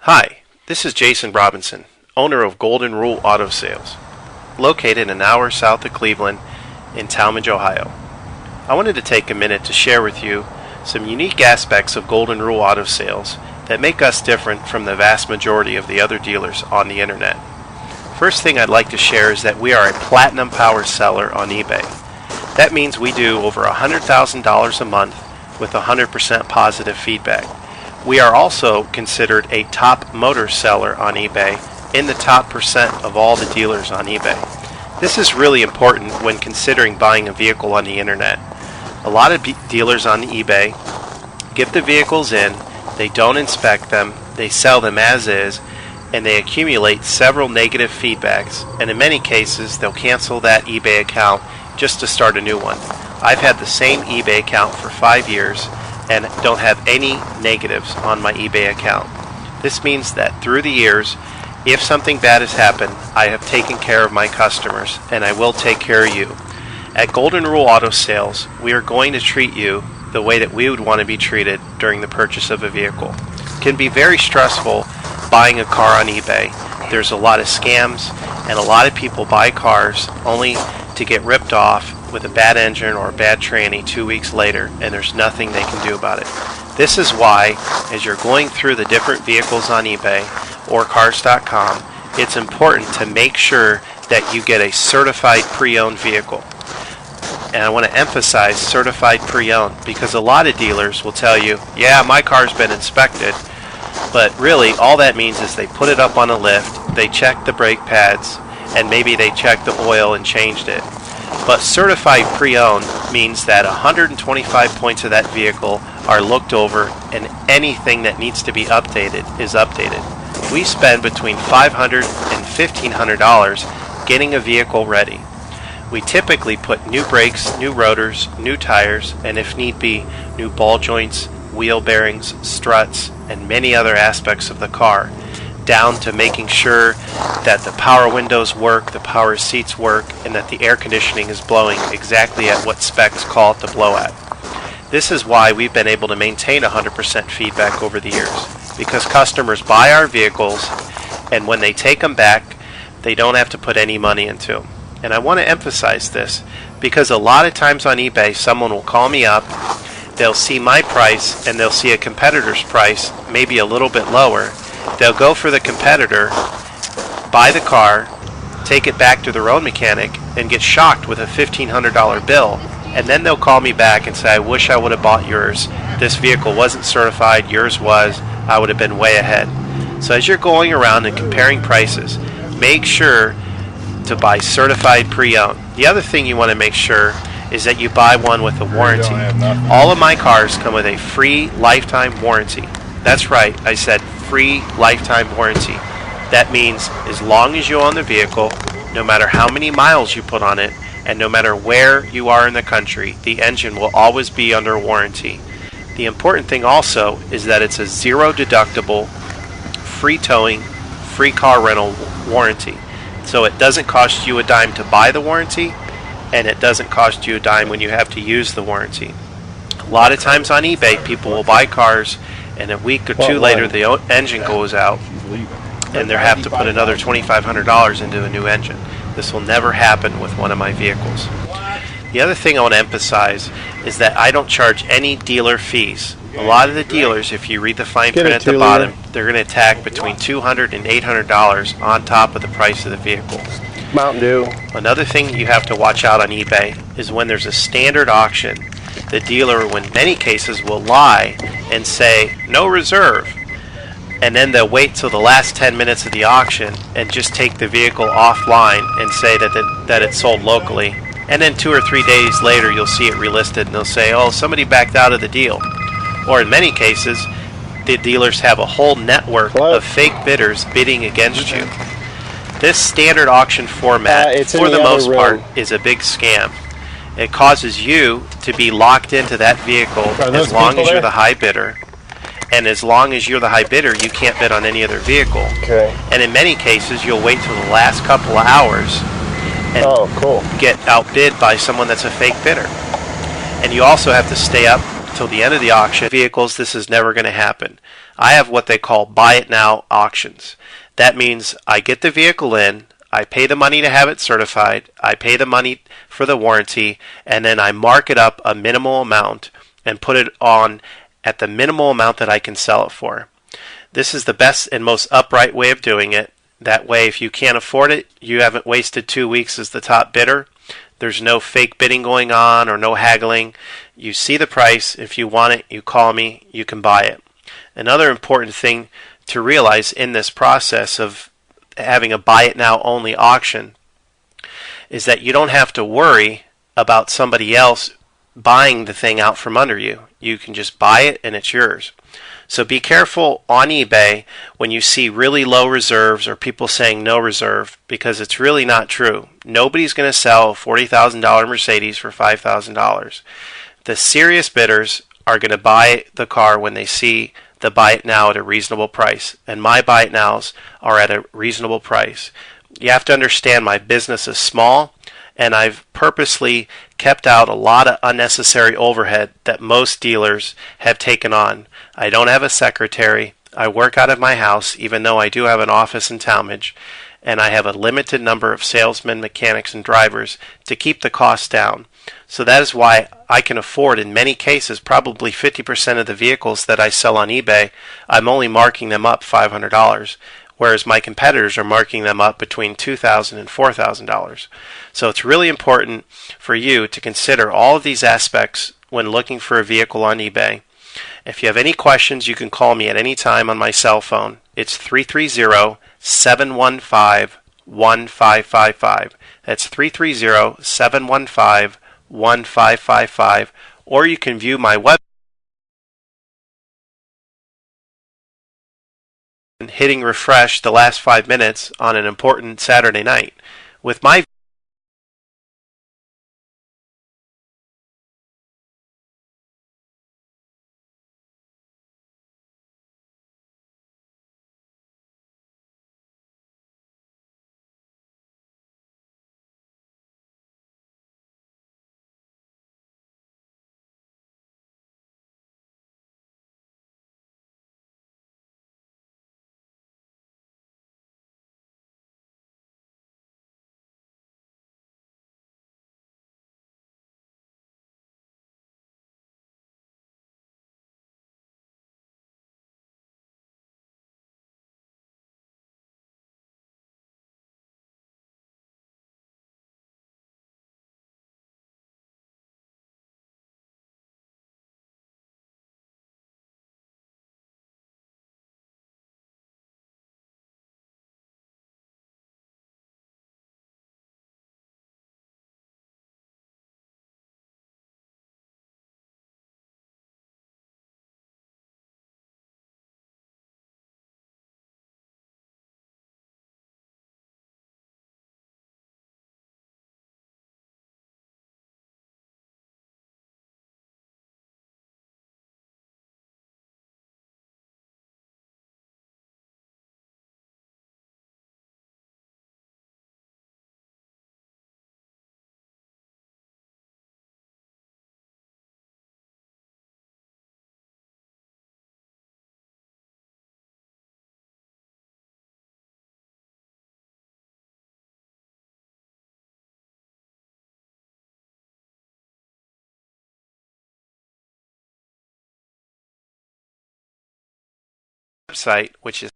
Hi, this is Jason Robinson, owner of Golden Rule Auto Sales, located an hour south of Cleveland in Tallmadge, Ohio. I wanted to take a minute to share with you some unique aspects of Golden Rule Auto Sales that make us different from the vast majority of the other dealers on the internet. First thing I'd like to share is that we are a platinum power seller on eBay. That means we do over $100,000 a month with 100% positive feedback. We are also considered a top motor seller on eBay, in the top percent of all the dealers on eBay. This is really important when considering buying a vehicle on the internet. A lot of dealers on eBay get the vehicles in, they don't inspect them, they sell them as is, and they accumulate several negative feedbacks, and in many cases they'll cancel that eBay account just to start a new one. I've had the same eBay account for 5 years and don't have any negatives on my eBay account. This means that through the years, if something bad has happened, I have taken care of my customers, and I will take care of you. At Golden Rule Auto Sales, we are going to treat you the way that we would want to be treated during the purchase of a vehicle. It can be very stressful buying a car on eBay. There's a lot of scams, and a lot of people buy cars only to get ripped off with a bad engine or a bad tranny 2 weeks later, and there's nothing they can do about it. This is why, as you're going through the different vehicles on eBay or cars.com, it's important to make sure that you get a certified pre-owned vehicle. And I want to emphasize certified pre-owned, because a lot of dealers will tell you, yeah, my car's been inspected, but really all that means is they put it up on a lift, they check the brake pads, and maybe they checked the oil and changed it. But certified pre-owned means that 125 points of that vehicle are looked over, and anything that needs to be updated is updated. We spend between $500 and $1,500 getting a vehicle ready. We typically put new brakes, new rotors, new tires, and if need be, new ball joints, wheel bearings, struts, and many other aspects of the car, down to making sure that the power windows work, the power seats work, and that the air conditioning is blowing exactly at what specs call it to blow at. This is why we've been able to maintain 100% feedback over the years, because customers buy our vehicles, and when they take them back, they don't have to put any money into them. And I want to emphasize this, because a lot of times on eBay, someone will call me up, they'll see my price, and they'll see a competitor's price, maybe a little bit lower. They'll go for the competitor, buy the car, take it back to their own mechanic, and get shocked with a $1,500 bill. And then they'll call me back and say, I wish I would have bought yours. This vehicle wasn't certified, yours was. I would have been way ahead. So as you're going around and comparing prices, make sure to buy certified pre-owned. The other thing you want to make sure is that you buy one with a warranty. All of my cars come with a free lifetime warranty. That's right, I said free lifetime warranty. That means as long as you own the vehicle, no matter how many miles you put on it, and no matter where you are in the country, the engine will always be under warranty. The important thing also is that it's a zero deductible, free towing, free car rental warranty. So it doesn't cost you a dime to buy the warranty, and it doesn't cost you a dime when you have to use the warranty. A lot of times on eBay, people will buy cars, and a week or two later the engine goes out, and they have to put another $2,500 into a new engine. This will never happen with one of my vehicles. The other thing I want to emphasize is that I don't charge any dealer fees. A lot of the dealers, if you read the fine print at the bottom, they're going to tack between $200 and $800 on top of the price of the vehicle. Mountain Dew. Another thing that you have to watch out on eBay is when there's a standard auction, the dealer, in many cases, will lie and say, no reserve. And then they'll wait till the last 10 minutes of the auction and just take the vehicle offline and say that it's sold locally. And then 2 or 3 days later, you'll see it relisted, and they'll say, oh, somebody backed out of the deal. Or in many cases, the dealers have a whole network of fake bidders bidding against you. This standard auction format, for the most part, is a big scam. It causes you to be locked into that vehicle as long as you're the high bidder. And as long as you're the high bidder, you can't bid on any other vehicle. Okay. And in many cases, you'll wait till the last couple of hours and get outbid by someone that's a fake bidder. And you also have to stay up till the end of the auction. Vehicles, this is never going to happen. I have what they call buy it now auctions. That means I get the vehicle in, I pay the money to have it certified, I pay the money for the warranty, and then I mark it up a minimal amount and put it on at the minimal amount that I can sell it for. This is the best and most upright way of doing it. That way, if you can't afford it, you haven't wasted 2 weeks as the top bidder. There's no fake bidding going on or no haggling. You see the price. If you want it, you call me. You can buy it. Another important thing to realize in this process of having a buy it now only auction is that you don't have to worry about somebody else buying the thing out from under you. You can just buy it and it's yours. So be careful on eBay when you see really low reserves or people saying no reserve, because it's really not true. Nobody's going to sell a $40,000 Mercedes for $5,000. The serious bidders are going to buy the car when they see the buy it now at a reasonable price, and my buy it nows are at a reasonable price. You have to understand my business is small, and I've purposely kept out a lot of unnecessary overhead that most dealers have taken on. I don't have a secretary. I work out of my house, even though I do have an office in Tallmadge, and I have a limited number of salesmen, mechanics, and drivers to keep the costs down. So that is why I can afford, in many cases, probably 50% of the vehicles that I sell on eBay, I'm only marking them up $500. Whereas my competitors are marking them up between $2,000 and $4,000. So it's really important for you to consider all of these aspects when looking for a vehicle on eBay. If you have any questions, you can call me at any time on my cell phone. It's 330-715-1555. That's 330-715-1555. Or you can view my website hitting refresh the last 5 minutes on an important Saturday night. With my website, which is